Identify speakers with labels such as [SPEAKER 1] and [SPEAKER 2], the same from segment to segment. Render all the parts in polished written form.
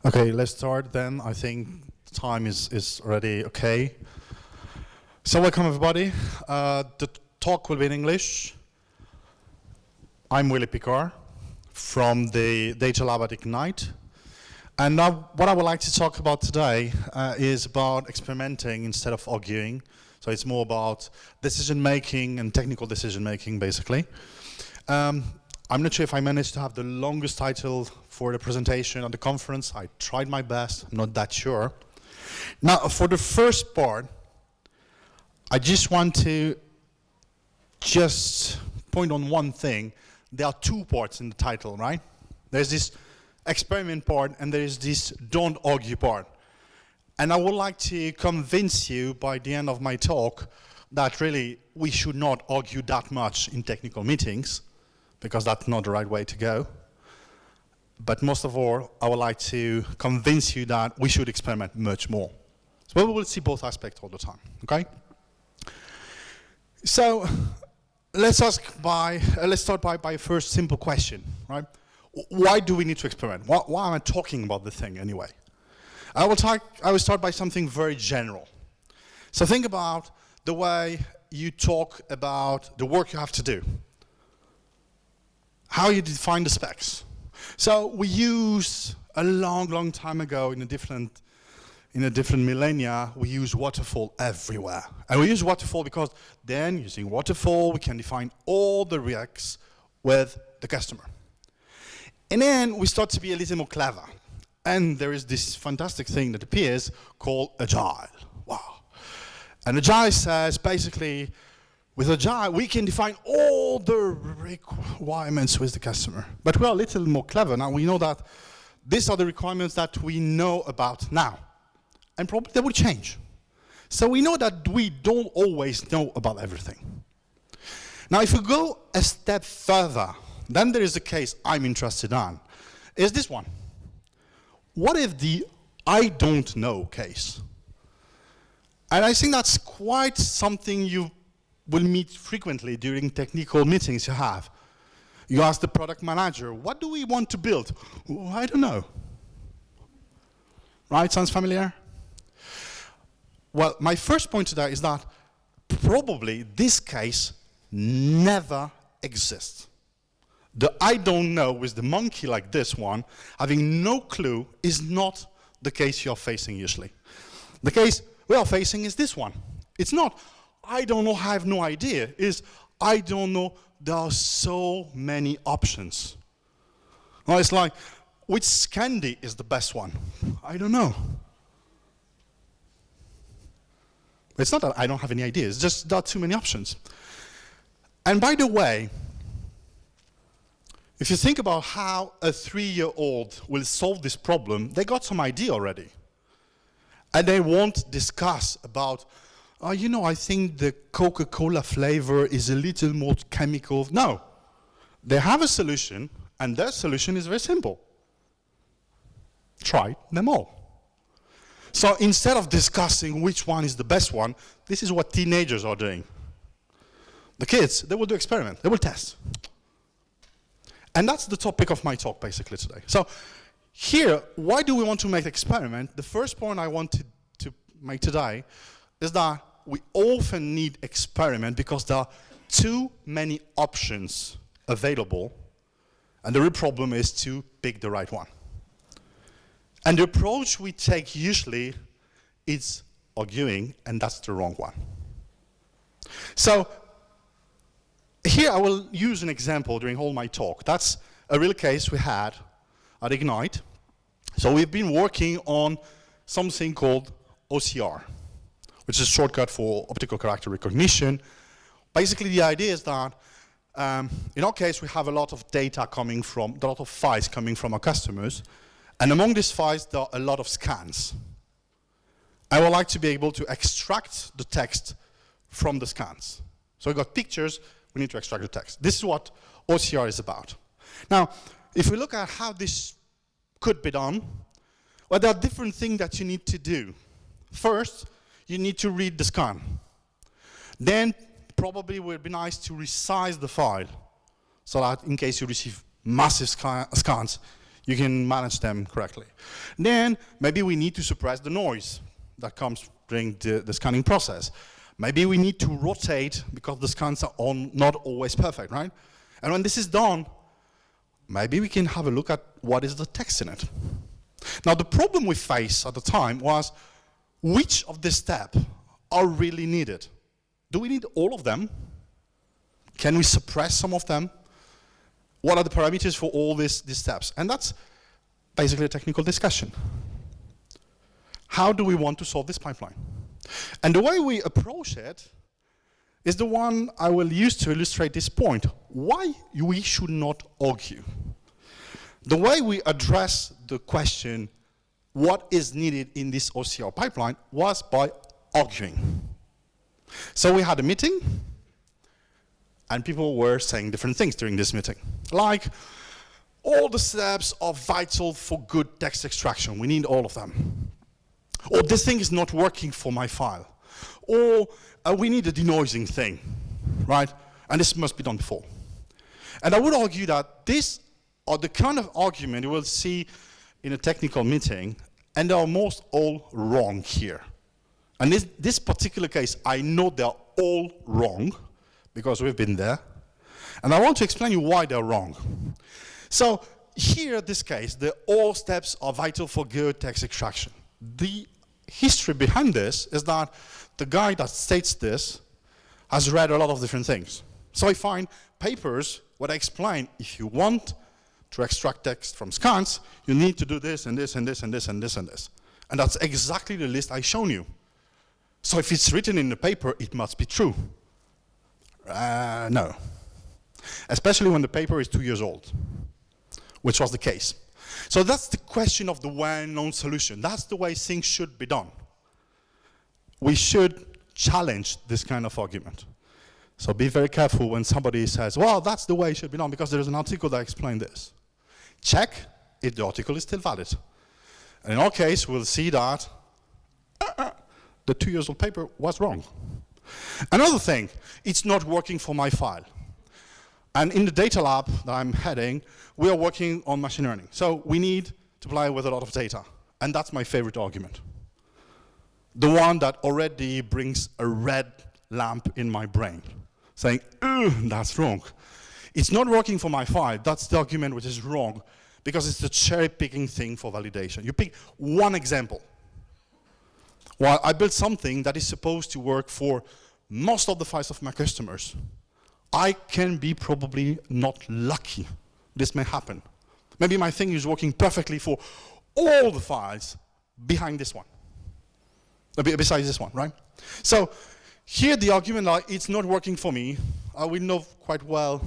[SPEAKER 1] Okay, let's start then. I think time is already okay. So welcome everybody. The talk will be in English. I'm Willy Picard from the Datalab at Egnyte. And now what I would like to talk about today is about experimenting instead of arguing. So it's more about decision making and technical decision making basically. I'm not sure if I managed to have the longest title for the presentation at the conference. I tried my best, I'm not that sure. Now, for the first part, I just want to point on one thing. There are two parts in the title, right? There's this experiment part and there is this don't argue part. And I would like to convince you by the end of my talk that really we should not argue that much in technical meetings, because that's not the right way to go. But most of all, I would like to convince you that we should experiment much more. So we will see both aspects all the time, okay? So let's start by a first simple question, right? Why do we need to experiment? Why am I talking about the thing anyway? I will start by something very general. So think about the way you talk about the work you have to do. How you define the specs. So we use a long time ago in a different millennia, we use waterfall everywhere. And we use waterfall because then using waterfall we can define all the risks with the customer. And then we start to be a little more clever. And there is this fantastic thing that appears called Agile. Wow. And Agile says basically, with Agile, we can define all the requirements with the customer. But we are a little more clever now. We know that these are the requirements that we know about now. And probably they will change. So we know that we don't always know about everything. Now, if we go a step further, then there is a case I'm interested in, is this one. What if the I don't know case? And I think that's quite something you will meet frequently during technical meetings you have. You ask the product manager, what do we want to build? Oh, I don't know. Right, sounds familiar? Well, my first point today is that probably this case never exists. The I don't know with the monkey like this one, having no clue, is not the case you're facing usually. The case we are facing is this one. It's not I don't know, I have no idea, is I don't know, there are so many options. Well, it's like, which candy is the best one? I don't know. It's not that I don't have any ideas, it's just there are too many options. And by the way, if you think about how a 3-year-old will solve this problem, they got some idea already. And they won't discuss about, you know, I think the Coca-Cola flavor is a little more chemical. No, they have a solution, and their solution is very simple. Try them all. So instead of discussing which one is the best one, this is what teenagers are doing. The kids, they will do experiment, they will test. And that's the topic of my talk basically today. So here, why do we want to make the experiment? The first point I want to make today is that we often need experiment because there are too many options available, and the real problem is to pick the right one. And the approach we take usually is arguing, and that's the wrong one. So here I will use an example during all my talk. That's a real case we had at Egnyte. So we've been working on something called OCR, which is a shortcut for optical character recognition. Basically, the idea is that in our case, we have a lot of data coming from, a lot of files coming from our customers, and among these files, there are a lot of scans. I would like to be able to extract the text from the scans. So we got pictures, we need to extract the text. This is what OCR is about. Now, if we look at how this could be done, well, there are different things that you need to do. First, you need to read the scan. Then, probably it would be nice to resize the file so that in case you receive massive scans, You can manage them correctly. Then maybe we need to suppress the noise that comes during the scanning process. Maybe we need to rotate because the scans are not always perfect, right? And when this is done, maybe we can have a look at what is the text in it. Now the problem we faced at the time was which of these steps are really needed? Do we need all of them? Can we suppress some of them? What are the parameters for all these steps? And that's basically a technical discussion. How do we want to solve this pipeline? And the way we approach it is the one I will use to illustrate this point. Why we should not argue. The way we address the question, what is needed in this OCR pipeline, was by arguing. So we had a meeting, and people were saying different things during this meeting. Like, all the steps are vital for good text extraction. We need all of them. Or this thing is not working for my file. Or we need a denoising thing, right? And this must be done before. And I would argue that these are the kind of argument you will see in a technical meeting, and they are most all wrong here. And this particular case, I know they're all wrong, because we've been there. And I want to explain you why they're wrong. So here, this case, all steps are vital for good text extraction. The history behind this is that the guy that states this has read a lot of different things. So I find papers where I explain, if you want to extract text from scans, you need to do this and this and this and this and this and this. And that's exactly the list I've shown you. So if it's written in the paper, it must be true. No. Especially when the paper is 2 years old, which was the case. So that's the question of the well-known solution. That's the way things should be done. We should challenge this kind of argument. So be very careful when somebody says, well, that's the way it should be done, because there is an article that explains this. Check if the article is still valid. And in our case, we'll see that the 2 years old paper was wrong. Another thing, it's not working for my file. And in the Datalab that I'm heading, we are working on machine learning. So we need to play with a lot of data. And that's my favorite argument. The one that already brings a red lamp in my brain, saying, that's wrong. It's not working for my file. That's the argument which is wrong, because it's the cherry-picking thing for validation. You pick one example. Well, I built something that is supposed to work for most of the files of my customers. I can be probably not lucky. This may happen. Maybe my thing is working perfectly for all the files behind this one. Besides this one, right? So here the argument, like, it's not working for me. We know quite well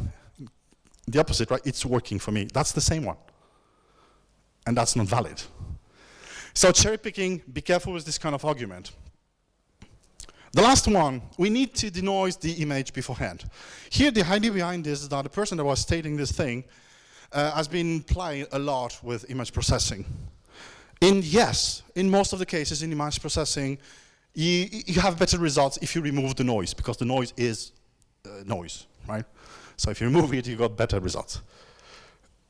[SPEAKER 1] the opposite, right? It's working for me. That's the same one. And that's not valid. So cherry picking, be careful with this kind of argument. The last one, we need to denoise the image beforehand. Here the idea behind this is that the person that was stating this thing has been playing a lot with image processing. Yes, in most of the cases in image processing, you have better results if you remove the noise, because the noise is noise, right? So if you remove it, you got better results.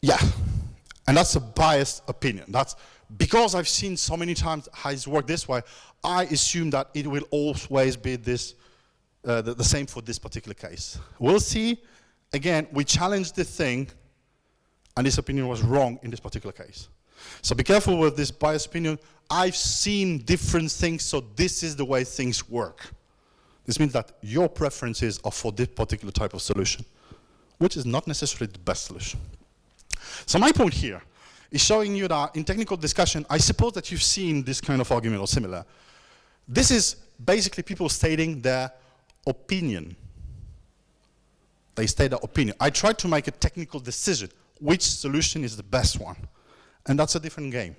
[SPEAKER 1] Yeah, and that's a biased opinion. That's because I've seen so many times how it's worked this way, I assume that it will always be this, the same for this particular case. We'll see. Again, we challenged the thing, and this opinion was wrong in this particular case. So be careful with this biased opinion. I've seen different things, so this is the way things work. This means that your preferences are for this particular type of solution, which is not necessarily the best solution. So my point here is showing you that in technical discussion, I suppose that you've seen this kind of argument or similar. This is basically people stating their opinion. They state their opinion. I tried to make a technical decision, which solution is the best one. And that's a different game.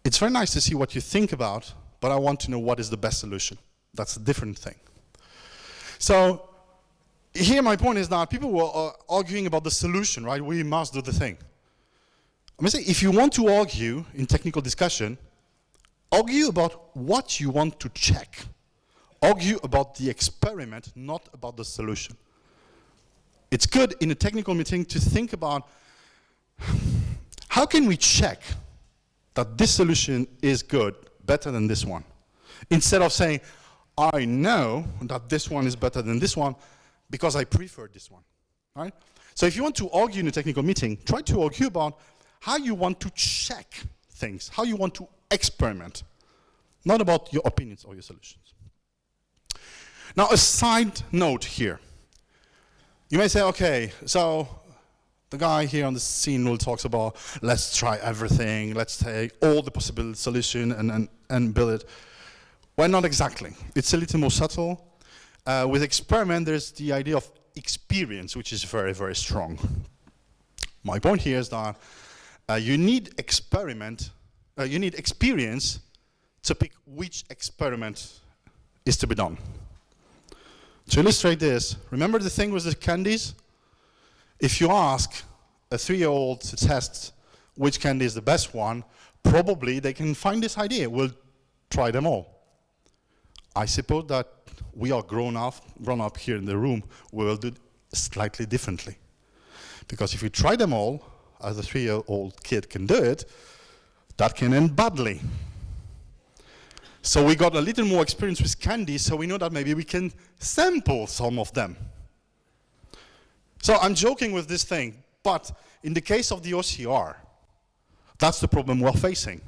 [SPEAKER 1] It's very nice to see what you think about, but I want to know what is the best solution. That's a different thing. So here my point is that people were arguing about the solution, right? We must do the thing. I'm going to say, if you want to argue in technical discussion, argue about what you want to check. Argue about the experiment, not about the solution. It's good in a technical meeting to think about how can we check that this solution is good, better than this one? Instead of saying, I know that this one is better than this one because I prefer this one, right? So if you want to argue in a technical meeting, try to argue about how you want to check things, how you want to experiment, not about your opinions or your solutions. Now, a side note here. You may say, okay, so the guy here on the scene will talk about, let's try everything, let's take all the possible solution and build it. Well, not exactly. It's a little more subtle. With experiment, there's the idea of experience, which is very, very strong. My point here is that you need experience to pick which experiment is to be done. To illustrate this, remember the thing with the candies? If you ask a 3-year-old to test which candy is the best one, probably they can find this idea. We'll try them all. I suppose that we are grown up here in the room, we will do it slightly differently. Because if you try them all, as a 3-year-old kid can do it, that can end badly. So we got a little more experience with candy, so we know that maybe we can sample some of them. So I'm joking with this thing, but in the case of the OCR, that's the problem we're facing.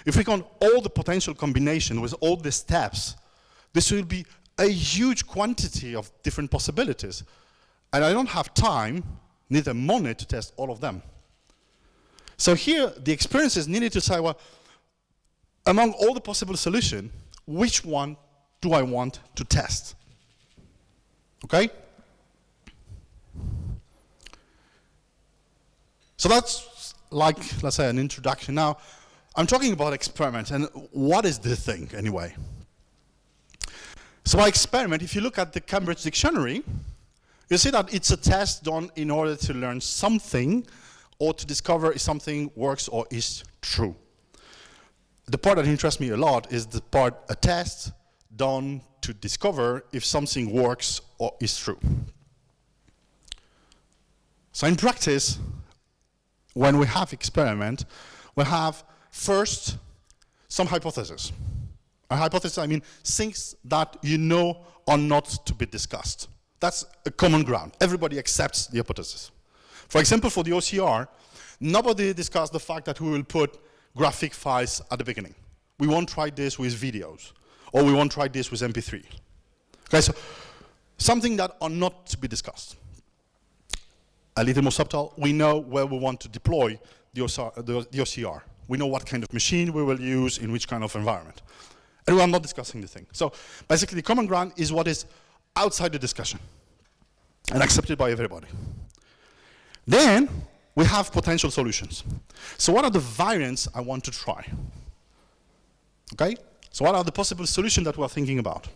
[SPEAKER 1] If we count all the potential combination with all the steps, this will be a huge quantity of different possibilities. And I don't have time, neither money, to test all of them. So here, the experience is needed to say, well, among all the possible solutions, which one do I want to test? Okay? So that's like, let's say, an introduction. Now, I'm talking about experiment, and what is the thing, anyway? So by experiment, if you look at the Cambridge Dictionary, you see that it's a test done in order to learn something or to discover if something works or is true. The part that interests me a lot is the part, a test done to discover if something works or is true. So in practice, when we have experiment, we have first some hypotheses. A hypothesis, I mean things that you know are not to be discussed. That's a common ground. Everybody accepts the hypothesis. For example, for the OCR, nobody discussed the fact that we will put graphic files at the beginning. We won't try this with videos, or we won't try this with MP3. Okay, so something that are not to be discussed. A little more subtle, we know where we want to deploy the OCR. We know what kind of machine we will use in which kind of environment. And we are not discussing the thing. So basically, the common ground is what is outside the discussion and accepted by everybody. Then we have potential solutions. So what are the variants I want to try? Okay? So what are the possible solutions that we're thinking about?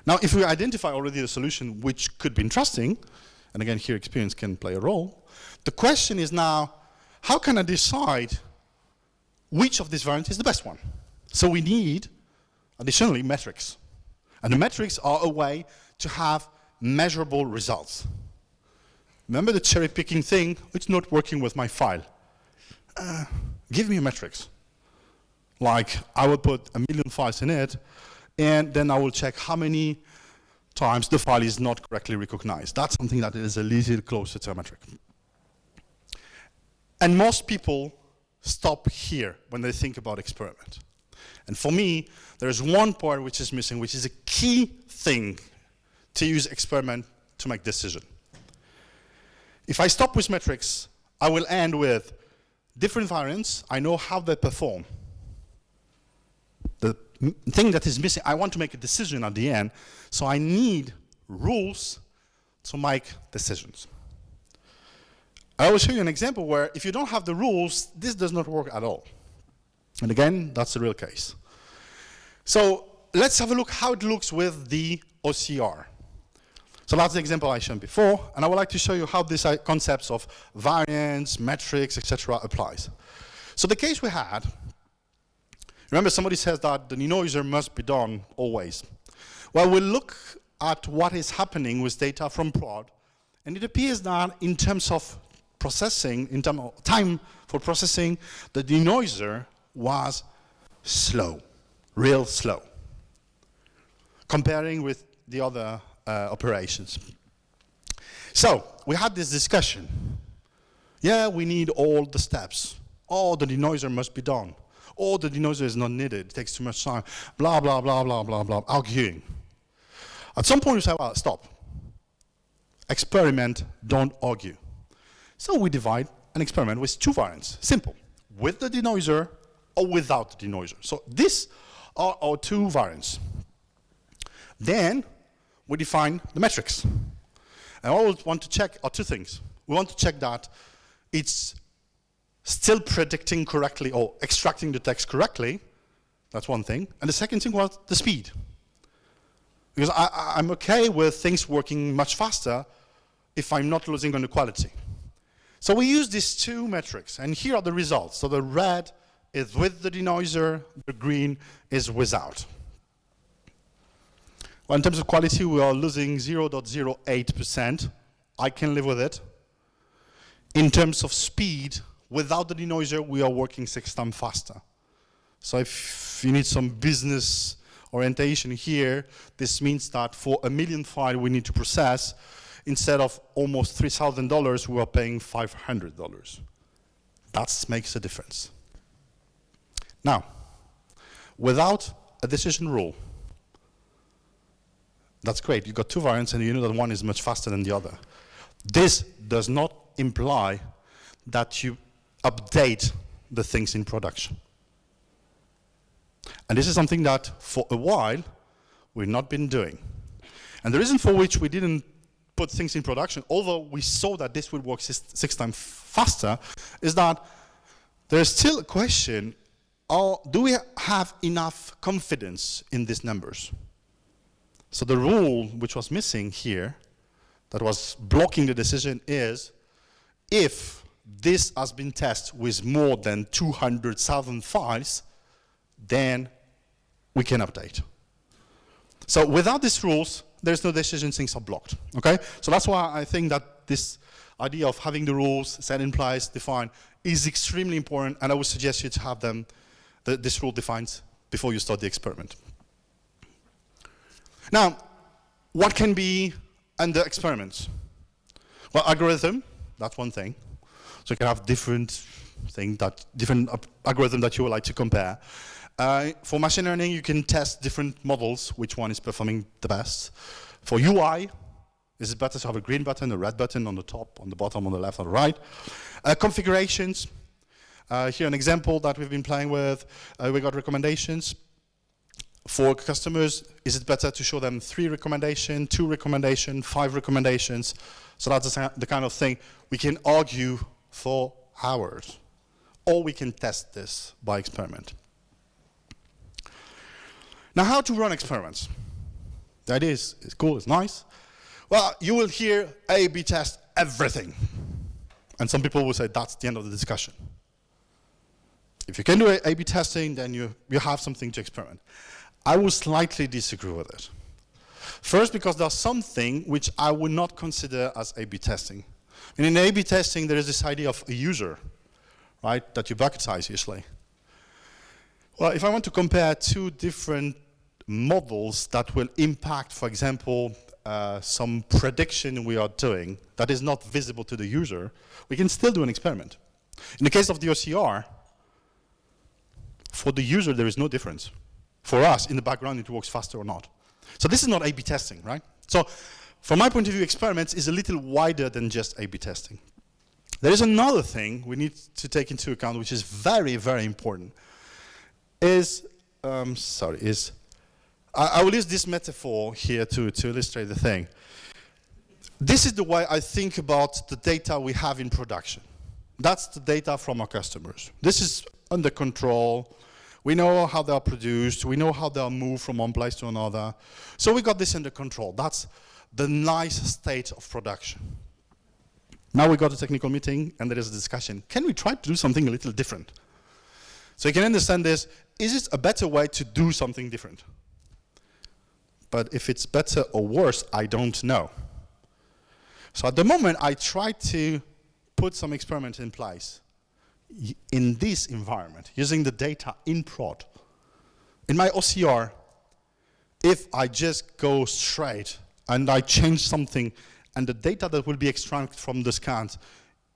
[SPEAKER 1] Now, if we identify already a solution which could be interesting, and again, here experience can play a role, the question is now, how can I decide which of these variants is the best one? So we need, additionally, metrics. And the metrics are a way to have measurable results. Remember the cherry-picking thing? It's not working with my file. Give me a metrics. Like, I will put 1 million files in it, and then I will check how many times the file is not correctly recognized. That's something that is a little closer to a metric. And most people stop here when they think about experiment. And for me, there's one part which is missing, which is a key thing to use experiment to make decision. If I stop with metrics, I will end with different variants. I know how they perform. The thing that is missing, I want to make a decision at the end, so I need rules to make decisions. I will show you an example where if you don't have the rules, this does not work at all. And again, that's the real case. So let's have a look how it looks with the OCR. So that's the example I showed before, and I would like to show you how these concepts of variance, metrics, etc. applies. So the case we had, remember somebody says that the denoiser must be done always. Well, we'll look at what is happening with data from prod, and it appears that in terms of processing, in terms of time for processing, the denoiser was slow, real slow, comparing with the other operations. So we had this discussion. Yeah, we need all the steps. Oh, the denoiser must be done. Oh, the denoiser is not needed. It takes too much time. Blah, blah, blah, blah, blah, blah, arguing. At some point we say, well, stop. Experiment, don't argue. So we divide an experiment with two variants. Simple. With the denoiser or without the denoiser. So these are our two variants. Then we define the metrics. And what we want to check are two things. We want to check that it's still predicting correctly or extracting the text correctly. That's one thing. And the second thing was the speed. Because I'm okay with things working much faster if I'm not losing on the quality. So we use these two metrics, and here are the results. So the red is with the denoiser, the green is without. Well, in terms of quality, we are losing 0.08%. I can live with it. In terms of speed, without the denoiser, we are working 6 times faster. So if you need some business orientation here, this means that for 1 million files we need to process, instead of almost $3,000, we are paying $500. That makes a difference. Now, without a decision rule, that's great. You got two variants and you know that one is much faster than the other. This does not imply that you update the things in production. And this is something that for a while we've not been doing. And the reason for which we didn't put things in production, although we saw that this would work 6 times faster, is that there's still a question, do we have enough confidence in these numbers? So the rule which was missing here, that was blocking the decision, is if this has been tested with more than 200,000 files, then we can update. So without these rules, there's no decision, things are blocked, okay? So that's why I think that this idea of having the rules set in place, defined, is extremely important, and I would suggest you to have them, this rule defined before you start the experiment. Now, what can be under experiments? Well, algorithm, that's one thing. So you can have different algorithm that you would like to compare. For machine learning, you can test different models, which one is performing the best. For UI, is it better to have a green button, a red button on the top, on the bottom, on the left, or the right? Configurations. Here an example that we've been playing with. We got recommendations. For customers, is it better to show them 3 recommendations, 2 recommendations, 5 recommendations? So that's the kind of thing we can argue for hours. Or we can test this by experiment. Now, how to run experiments? The idea is cool, it's nice. Well, you will hear A/B test everything. And some people will say that's the end of the discussion. If you can do A/B testing, then you have something to experiment. I will slightly disagree with it. First, because there's something which I would not consider as A/B testing. And in A/B testing, there is this idea of a user, right, that you bucketize usually. Well, if I want to compare 2 different models that will impact, for example, some prediction we are doing that is not visible to the user, we can still do an experiment. In the case of the OCR, for the user, there is no difference. For us, in the background, it works faster or not. So this is not A/B testing, right? So from my point of view, experiments is a little wider than just A/B testing. There is another thing we need to take into account, which is very, very important. I will use this metaphor here to illustrate the thing. This is the way I think about the data we have in production. That's the data from our customers. This is under control. We know how they are produced. We know how they are moved from one place to another. So we got this under control. That's the nice state of production. Now we got a technical meeting, and there is a discussion. Can we try to do something a little different? So you can understand this. Is it a better way to do something different? But if it's better or worse, I don't know. So at the moment, I try to put some experiments in place in this environment, using the data in prod. In my OCR, if I just go straight and I change something and the data that will be extracted from the scans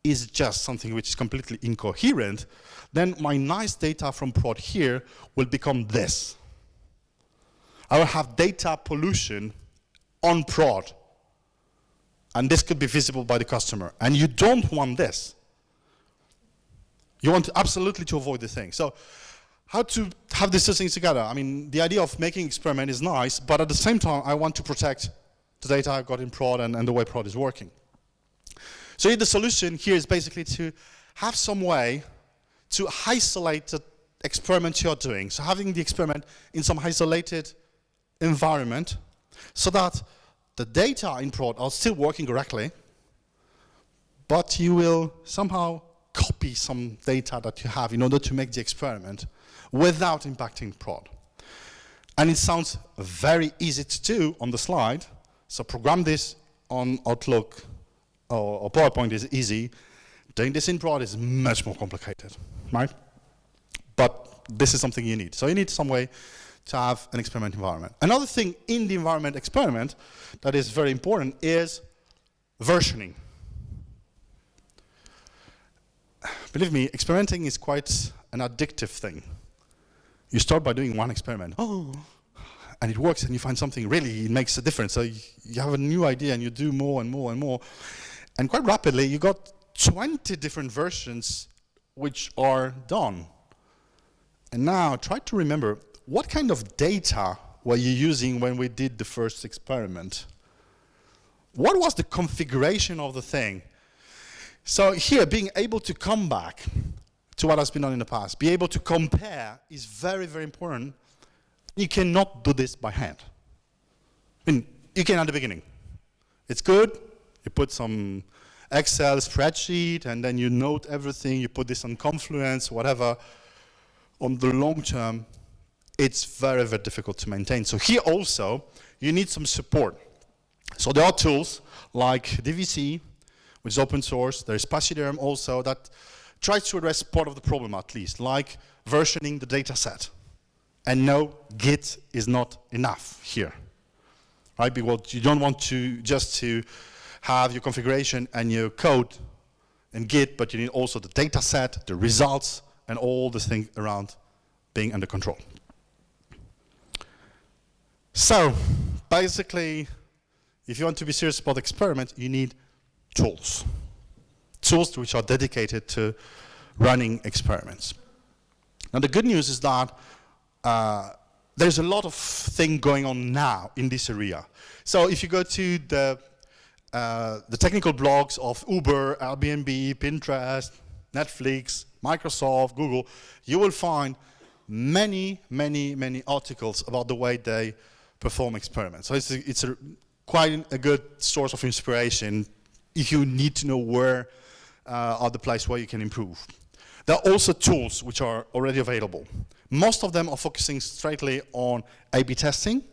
[SPEAKER 1] is just something which is completely incoherent, then my nice data from prod here will become this. I will have data pollution on prod, and this could be visible by the customer. And you don't want this. You want absolutely to avoid the thing. So how to have these two things together? I mean, the idea of making experiment is nice, but at the same time, I want to protect the data I've got in prod and the way prod is working. So the solution here is basically to have some way to isolate the experiment you're doing. So having the experiment in some isolated environment so that the data in prod are still working correctly, but you will somehow copy some data that you have in order to make the experiment without impacting prod. And it sounds very easy to do on the slide, so program this on Outlook or PowerPoint is easy. Doing this in prod is much more complicated, right? But this is something you need. So you need some way to have an experiment environment. Another thing in the environment experiment that is very important is versioning. Believe me, experimenting is quite an addictive thing. You start by doing one experiment, and it works, and you find something really, it makes a difference. So you have a new idea, and you do more and more and more. And quite rapidly, you got 20 different versions which are done. And now, try to remember, what kind of data were you using when we did the first experiment? What was the configuration of the thing? So here, being able to come back to what has been done in the past, be able to compare is very, very important. You cannot do this by hand. I mean, you can at the beginning. It's good, you put some Excel spreadsheet, and then you note everything, you put this on Confluence, whatever. On the long term, it's very, very difficult to maintain. So here also, you need some support. So there are tools like DVC, which is open source. There is Pachyderm also that tries to address part of the problem at least, like versioning the data set. And no, Git is not enough here, right? Because you don't want to just to have your configuration and your code in Git, but you need also the data set, the results, and all the things around being under control. So, basically, if you want to be serious about experiment, you need tools. Tools which are dedicated to running experiments. Now the good news is that there's a lot of thing going on now in this area. So if you go to the technical blogs of Uber, Airbnb, Pinterest, Netflix, Microsoft, Google, you will find many, many, many articles about the way they perform experiments. So it's quite a good source of inspiration if you need to know where are the place where you can improve. There are also tools which are already available. Most of them are focusing straightly on A/B testing,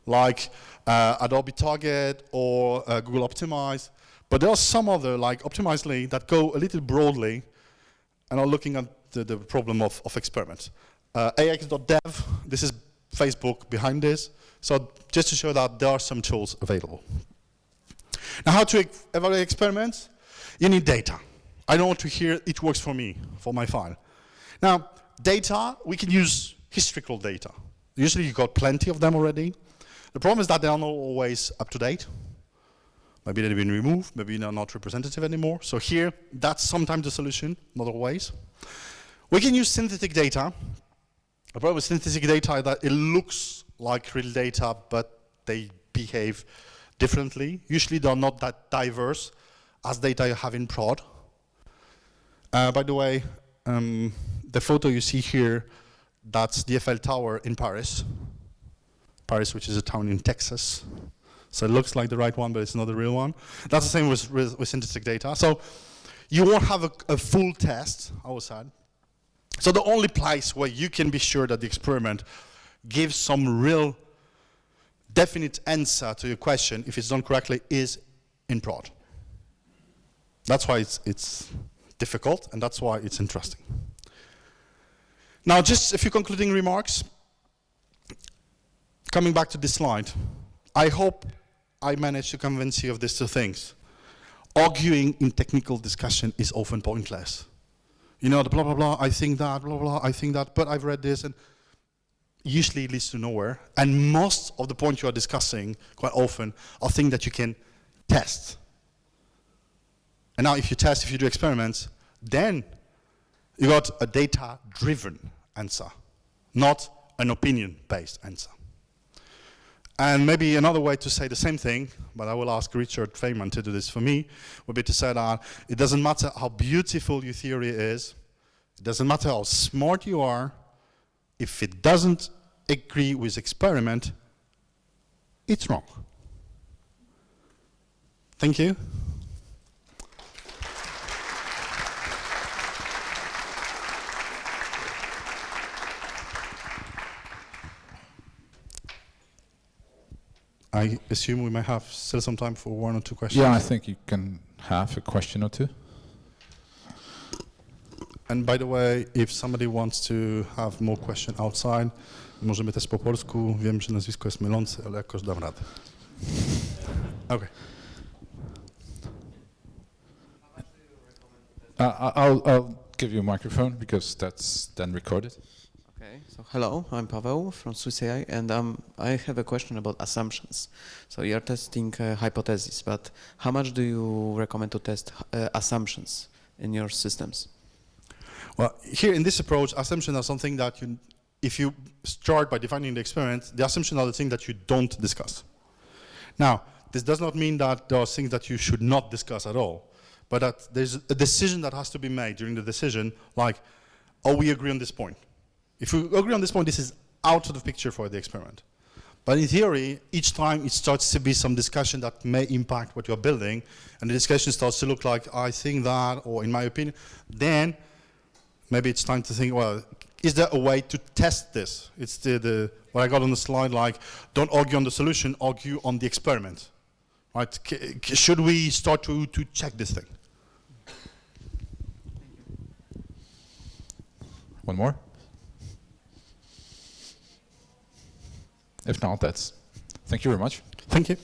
[SPEAKER 1] like Adobe Target or Google Optimize. But there are some other, like Optimizely, that go a little broadly and are looking at the problem of experiments. AX.dev, this is Facebook behind this. So just to show that there are some tools available. Now, how to evaluate experiments? You need data. I don't want to hear it works for me, for my file. Now, data, we can use historical data. Usually you've got plenty of them already. The problem is that they are not always up to date. Maybe they've been removed, maybe they're not representative anymore. So here, that's sometimes the solution, not always. We can use synthetic data. The problem with synthetic data is that it looks like real data, but they behave differently. Usually they're not that diverse as data you have in prod. By the way, the photo you see here, that's the Eiffel Tower in Paris. Paris, which is a town in Texas. So it looks like the right one, but it's not the real one. That's the same with synthetic data. So you won't have a full test outside. So the only place where you can be sure that the experiment gives some real definite answer to your question, if it's done correctly, is in prod. That's why it's difficult, and that's why it's interesting. Now, just a few concluding remarks. Coming back to this slide, I hope I managed to convince you of these two things. Arguing in technical discussion is often pointless. You know, the blah, blah, blah, I think that, blah, blah, I think that, but I've read this, and usually it leads to nowhere. And most of the points you are discussing, quite often, are things that you can test. And now if you test, if you do experiments, then you got a data-driven answer, not an opinion-based answer. And maybe another way to say the same thing, but I will ask Richard Feynman to do this for me, would be to say that it doesn't matter how beautiful your theory is, it doesn't matter how smart you are, if it doesn't agree with experiment, it's wrong. Thank you. I assume we may have still some time for one or two questions.
[SPEAKER 2] Yeah, I think you can have a question or two.
[SPEAKER 1] And by the way, if somebody wants to have more question outside, możemy też po polsku. Wiem, że nazwisko jest mylące, ale jakoś dam radę. Okay.
[SPEAKER 2] I'll give you a microphone because that's then recorded.
[SPEAKER 3] Okay, so hello, I'm Paweł from Swiss AI, and I have a question about assumptions. So you're testing hypotheses, but how much do you recommend to test assumptions in your systems?
[SPEAKER 1] Well, here in this approach, assumptions are something that if you start by defining the experiment, the assumptions are the thing that you don't discuss. Now, this does not mean that there are things that you should not discuss at all, but that there's a decision that has to be made during the decision, like, oh, we agree on this point. If we agree on this point, this is out of the picture for the experiment. But in theory, each time it starts to be some discussion that may impact what you're building, and the discussion starts to look like, I think that, or in my opinion, then maybe it's time to think, well, is there a way to test this? It's what I got on the slide, like, don't argue on the solution, argue on the experiment. Right? Should we start to check this thing?
[SPEAKER 2] One more? If not, thank you very much.
[SPEAKER 1] Thank you.